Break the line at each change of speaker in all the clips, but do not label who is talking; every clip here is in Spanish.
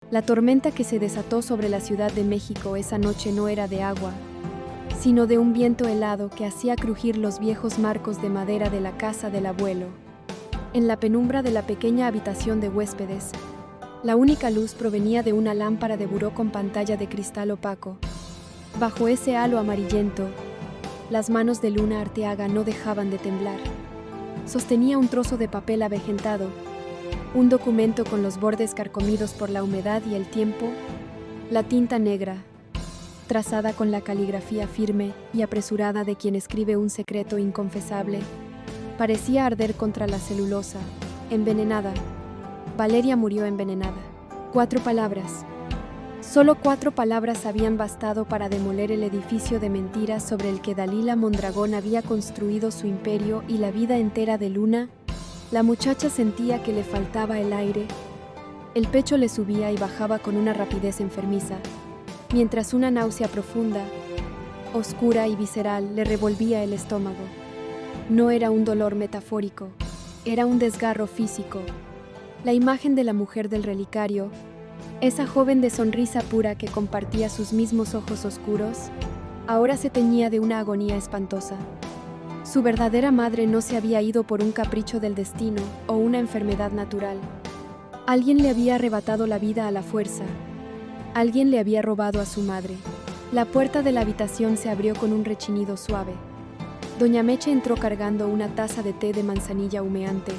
La tormenta que se desató sobre la Ciudad de México esa noche no era de agua, sino de un viento helado que hacía crujir los viejos marcos de madera de la casa del abuelo. En la penumbra de la pequeña habitación de huéspedes, la única luz provenía de una lámpara de buró con pantalla de cristal opaco. Bajo ese halo amarillento, las manos de Luna Arteaga no dejaban de temblar. Sostenía un trozo de papel avejentado, un documento con los bordes carcomidos por la humedad y el tiempo, la tinta negra, trazada con la caligrafía firme y apresurada de quien escribe un secreto inconfesable, parecía arder contra la celulosa, envenenada. Valeria murió envenenada. 4 palabras. Solo 4 palabras habían bastado para demoler el edificio de mentiras sobre el que Dalila Mondragón había construido su imperio y la vida entera de Luna. La muchacha sentía que le faltaba el aire. El pecho le subía y bajaba con una rapidez enfermiza, mientras una náusea profunda, oscura y visceral le revolvía el estómago. No era un dolor metafórico, era un desgarro físico. La imagen de la mujer del relicario, esa joven de sonrisa pura que compartía sus mismos ojos oscuros, ahora se teñía de una agonía espantosa. Su verdadera madre no se había ido por un capricho del destino o una enfermedad natural. Alguien le había arrebatado la vida a la fuerza. Alguien le había robado a su madre. La puerta de la habitación se abrió con un rechinido suave. Doña Meche entró cargando una taza de té de manzanilla humeante,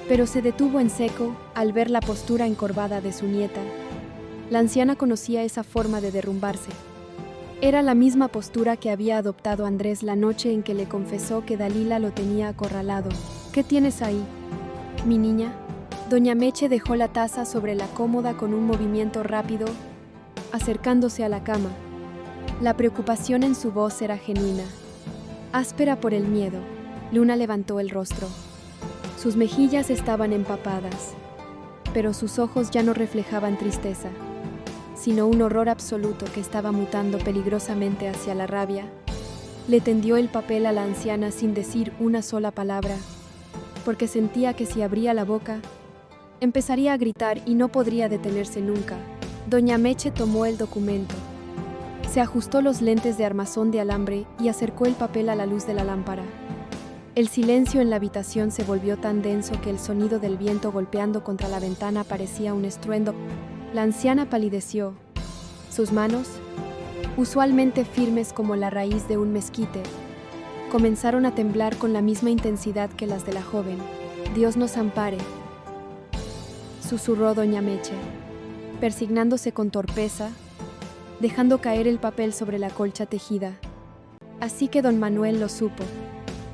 pero se detuvo en seco al ver la postura encorvada de su nieta. La anciana conocía esa forma de derrumbarse. Era la misma postura que había adoptado Andrés la noche en que le confesó que Dalila lo tenía acorralado. ¿Qué tienes ahí, mi niña? Doña Meche dejó la taza sobre la cómoda con un movimiento rápido, acercándose a la cama. La preocupación en su voz era genuina, áspera por el miedo. Luna levantó el rostro. Sus mejillas estaban empapadas, pero sus ojos ya no reflejaban tristeza, sino un horror absoluto que estaba mutando peligrosamente hacia la rabia. Le tendió el papel a la anciana sin decir una sola palabra, porque sentía que si abría la boca, empezaría a gritar y no podría detenerse nunca. Doña Meche tomó el documento. Se ajustó los lentes de armazón de alambre y acercó el papel a la luz de la lámpara. El silencio en la habitación se volvió tan denso que el sonido del viento golpeando contra la ventana parecía un estruendo. La anciana palideció. Sus manos, usualmente firmes como la raíz de un mezquite, comenzaron a temblar con la misma intensidad que las de la joven. Dios nos ampare, susurró doña Meche, persignándose con torpeza, dejando caer el papel sobre la colcha tejida. Así que don Manuel lo supo.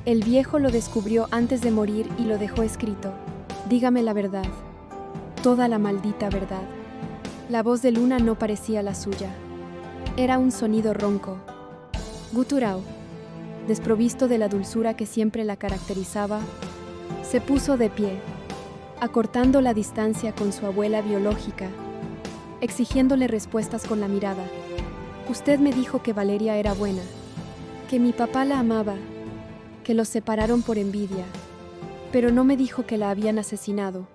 El viejo lo descubrió antes de morir y lo dejó escrito. Dígame la verdad, toda la maldita verdad. La voz de Luna no parecía la suya. Era un sonido ronco, gutural, desprovisto de la dulzura que siempre la caracterizaba. Se puso de pie, acortando la distancia con su abuela biológica, exigiéndole respuestas con la mirada. Usted me dijo que Valeria era buena, que mi papá la amaba, que los separaron por envidia, pero no me dijo que la habían asesinado.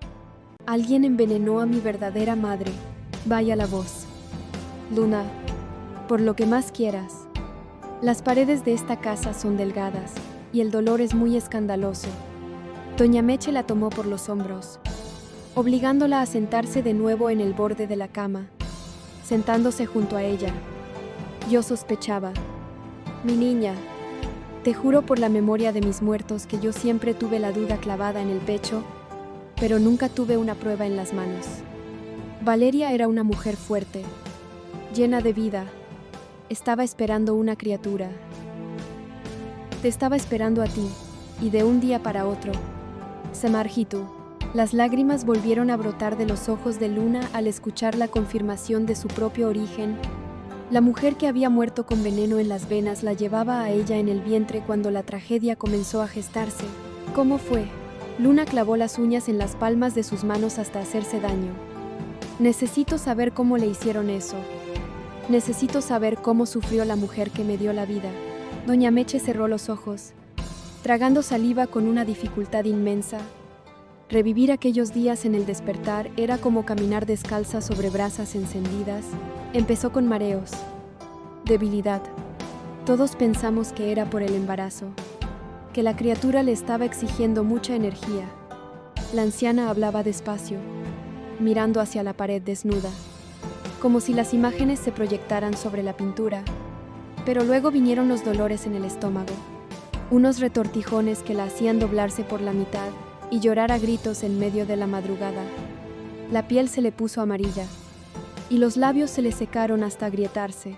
Alguien envenenó a mi verdadera madre. Vaya la voz. Luna, por lo que más quieras. Las paredes de esta casa son delgadas y el dolor es muy escandaloso. Doña Meche la tomó por los hombros, obligándola a sentarse de nuevo en el borde de la cama, sentándose junto a ella. Yo sospechaba. Mi niña, te juro por la memoria de mis muertos que yo siempre tuve la duda clavada en el pecho, pero nunca tuve una prueba en las manos. Valeria era una mujer fuerte, llena de vida. Estaba esperando una criatura. Te estaba esperando a ti, y de un día para otro. Se marchitó. Las lágrimas volvieron a brotar de los ojos de Luna al escuchar la confirmación de su propio origen. La mujer que había muerto con veneno en las venas la llevaba a ella en el vientre cuando la tragedia comenzó a gestarse. ¿Cómo fue? Luna clavó las uñas en las palmas de sus manos hasta hacerse daño. Necesito saber cómo le hicieron eso. Necesito saber cómo sufrió la mujer que me dio la vida. Doña Meche cerró los ojos, tragando saliva con una dificultad inmensa. Revivir aquellos días en el despertar era como caminar descalza sobre brasas encendidas. Empezó con mareos, debilidad. Todos pensamos que era por el embarazo, que la criatura le estaba exigiendo mucha energía. La anciana hablaba despacio, mirando hacia la pared desnuda, como si las imágenes se proyectaran sobre la pintura. Pero luego vinieron los dolores en el estómago, unos retortijones que la hacían doblarse por la mitad y llorar a gritos en medio de la madrugada. La piel se le puso amarilla y los labios se le secaron hasta agrietarse.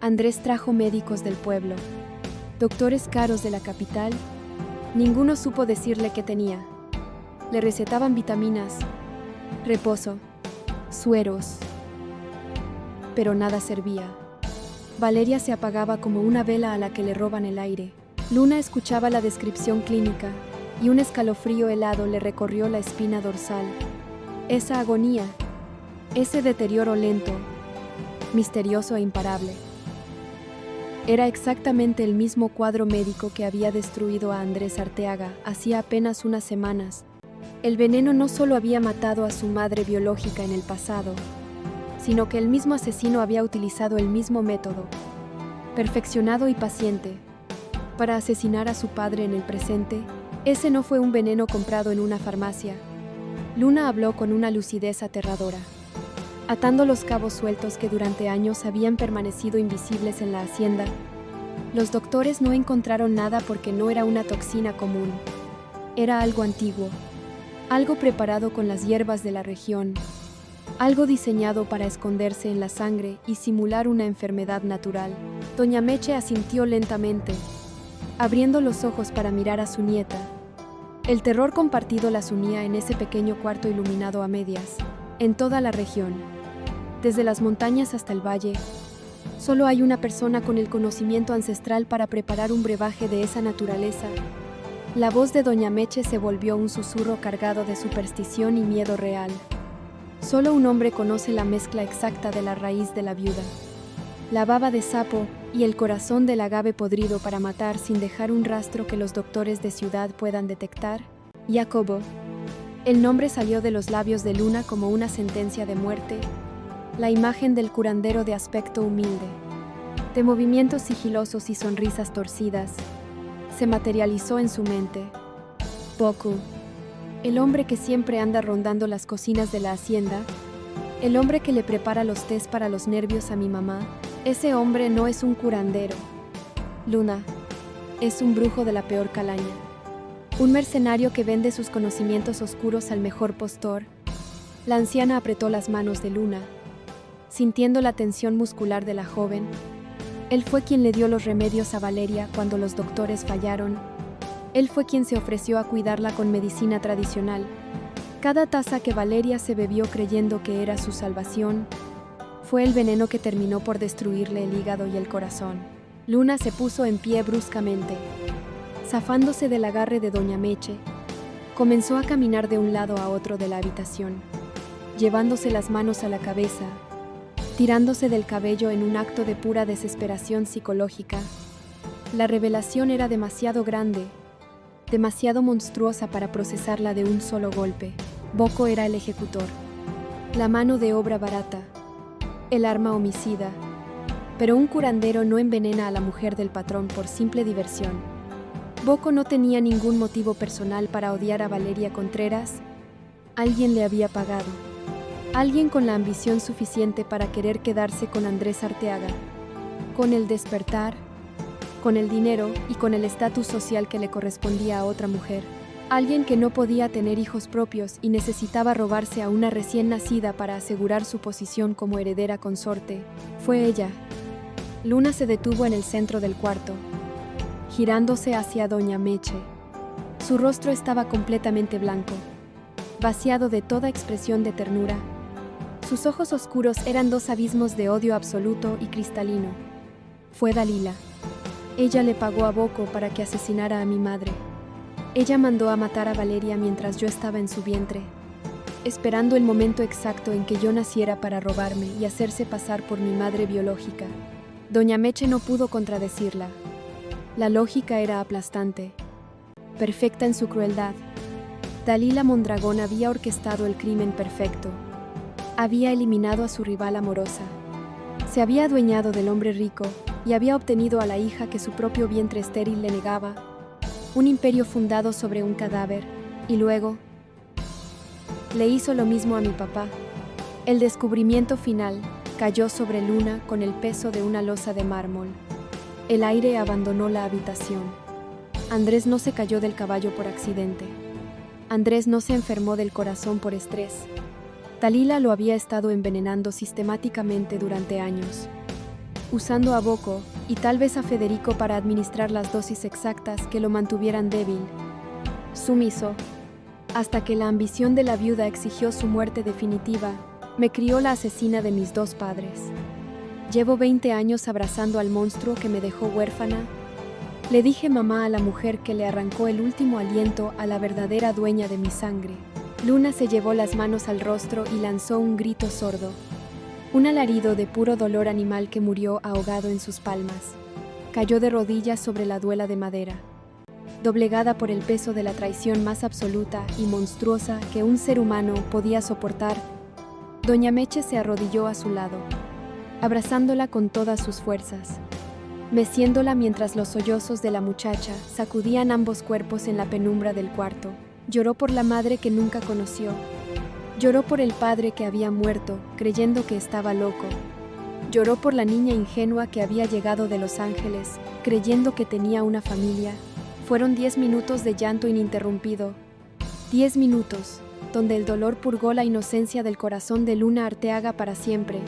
Andrés trajo médicos del pueblo, doctores caros de la capital. Ninguno supo decirle qué tenía. Le recetaban vitaminas, reposo, sueros, pero nada servía. Valeria se apagaba como una vela a la que le roban el aire. Luna escuchaba la descripción clínica y un escalofrío helado le recorrió la espina dorsal. Esa agonía, ese deterioro lento, misterioso e imparable. Era exactamente el mismo cuadro médico que había destruido a Andrés Arteaga hacía apenas unas semanas. El veneno no solo había matado a su madre biológica en el pasado, sino que el mismo asesino había utilizado el mismo método, perfeccionado y paciente, para asesinar a su padre en el presente. Ese no fue un veneno comprado en una farmacia. Luna habló con una lucidez aterradora, atando los cabos sueltos que durante años habían permanecido invisibles en la hacienda. Los doctores no encontraron nada porque no era una toxina común. Era algo antiguo, algo preparado con las hierbas de la región, algo diseñado para esconderse en la sangre y simular una enfermedad natural. Doña Meche asintió lentamente, abriendo los ojos para mirar a su nieta. El terror compartido las unía en ese pequeño cuarto iluminado a medias. En toda la región, desde las montañas hasta el valle, solo hay una persona con el conocimiento ancestral para preparar un brebaje de esa naturaleza. La voz de Doña Meche se volvió un susurro cargado de superstición y miedo real. Solo un hombre conoce la mezcla exacta de la raíz de la viuda, la baba de sapo y el corazón del agave podrido para matar sin dejar un rastro que los doctores de ciudad puedan detectar. Jacobo. El nombre salió de los labios de Luna como una sentencia de muerte, la imagen del curandero de aspecto humilde, de movimientos sigilosos y sonrisas torcidas, se materializó en su mente. Boku, el hombre que siempre anda rondando las cocinas de la hacienda, el hombre que le prepara los tés para los nervios a mi mamá, ese hombre no es un curandero. Luna, es un brujo de la peor calaña. Un mercenario que vende sus conocimientos oscuros al mejor postor. La anciana apretó las manos de Luna, sintiendo la tensión muscular de la joven. Él fue quien le dio los remedios a Valeria cuando los doctores fallaron. Él fue quien se ofreció a cuidarla con medicina tradicional. Cada taza que Valeria se bebió creyendo que era su salvación, fue el veneno que terminó por destruirle el hígado y el corazón. Luna se puso en pie bruscamente. Zafándose del agarre de Doña Meche, comenzó a caminar de un lado a otro de la habitación, llevándose las manos a la cabeza, tirándose del cabello en un acto de pura desesperación psicológica. La revelación era demasiado grande, demasiado monstruosa para procesarla de un solo golpe. Boko era el ejecutor, la mano de obra barata, el arma homicida. Pero un curandero no envenena a la mujer del patrón por simple diversión. Boko no tenía ningún motivo personal para odiar a Valeria Contreras. Alguien le había pagado. Alguien con la ambición suficiente para querer quedarse con Andrés Arteaga. Con el despertar, con el dinero y con el estatus social que le correspondía a otra mujer. Alguien que no podía tener hijos propios y necesitaba robarse a una recién nacida para asegurar su posición como heredera consorte. Fue ella. Luna se detuvo en el centro del cuarto, girándose hacia Doña Meche. Su rostro estaba completamente blanco, vaciado de toda expresión de ternura. Sus ojos oscuros eran dos abismos de odio absoluto y cristalino. Fue Dalila. Ella le pagó a Boko para que asesinara a mi madre. Ella mandó a matar a Valeria mientras yo estaba en su vientre, esperando el momento exacto en que yo naciera para robarme y hacerse pasar por mi madre biológica. Doña Meche no pudo contradecirla. La lógica era aplastante, perfecta en su crueldad. Dalila Mondragón había orquestado el crimen perfecto. Había eliminado a su rival amorosa. Se había adueñado del hombre rico y había obtenido a la hija que su propio vientre estéril le negaba. Un imperio fundado sobre un cadáver. Y luego le hizo lo mismo a mi papá. El descubrimiento final cayó sobre Luna con el peso de una losa de mármol. El aire abandonó la habitación. Andrés no se cayó del caballo por accidente. Andrés no se enfermó del corazón por estrés. Dalila lo había estado envenenando sistemáticamente durante años, usando a Boko y tal vez a Federico para administrar las dosis exactas que lo mantuvieran débil, sumiso, hasta que la ambición de la viuda exigió su muerte definitiva. Me crió la asesina de mis dos padres. Llevo 20 años abrazando al monstruo que me dejó huérfana. Le dije mamá a la mujer que le arrancó el último aliento a la verdadera dueña de mi sangre. Luna se llevó las manos al rostro y lanzó un grito sordo. Un alarido de puro dolor animal que murió ahogado en sus palmas. Cayó de rodillas sobre la duela de madera, doblegada por el peso de la traición más absoluta y monstruosa que un ser humano podía soportar. Doña Meche se arrodilló a su lado, abrazándola con todas sus fuerzas, meciéndola mientras los sollozos de la muchacha sacudían ambos cuerpos en la penumbra del cuarto. Lloró por la madre que nunca conoció. Lloró por el padre que había muerto, creyendo que estaba loco. Lloró por la niña ingenua que había llegado de Los Ángeles, creyendo que tenía una familia. Fueron 10 minutos de llanto ininterrumpido. 10 minutos, donde el dolor purgó la inocencia del corazón de Luna Arteaga para siempre.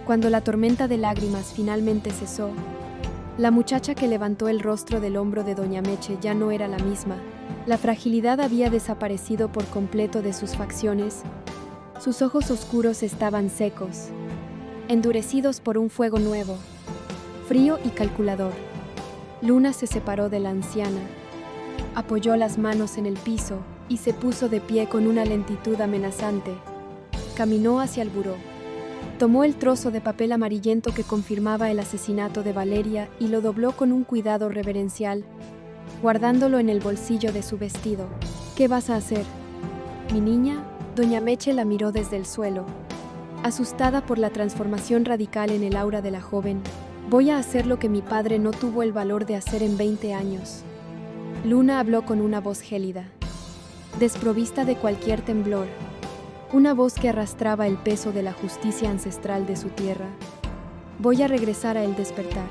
Cuando la tormenta de lágrimas finalmente cesó, la muchacha que levantó el rostro del hombro de Doña Meche ya no era la misma. La fragilidad había desaparecido por completo de sus facciones. Sus ojos oscuros estaban secos, endurecidos por un fuego nuevo, frío y calculador. Luna se separó de la anciana, apoyó las manos en el piso y se puso de pie con una lentitud amenazante. Caminó hacia el buró. Tomó el trozo de papel amarillento que confirmaba el asesinato de Valeria y lo dobló con un cuidado reverencial, guardándolo en el bolsillo de su vestido. ¿Qué vas a hacer, mi niña? Doña Meche la miró desde el suelo, asustada por la transformación radical en el aura de la joven. Voy a hacer lo que mi padre no tuvo el valor de hacer en 20 años. Luna habló con una voz gélida, desprovista de cualquier temblor, una voz que arrastraba el peso de la justicia ancestral de su tierra. Voy a regresar a El Despertar.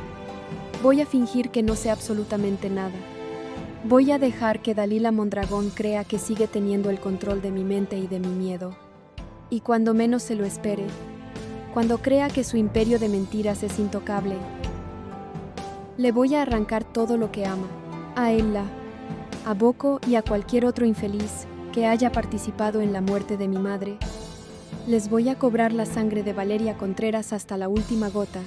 Voy a fingir que no sé absolutamente nada. Voy a dejar que Dalila Mondragón crea que sigue teniendo el control de mi mente y de mi miedo. Y cuando menos se lo espere, cuando crea que su imperio de mentiras es intocable, le voy a arrancar todo lo que ama, a Ella, a Boko y a cualquier otro infeliz que haya participado en la muerte de mi madre. Les voy a cobrar la sangre de Valeria Contreras hasta la última gota.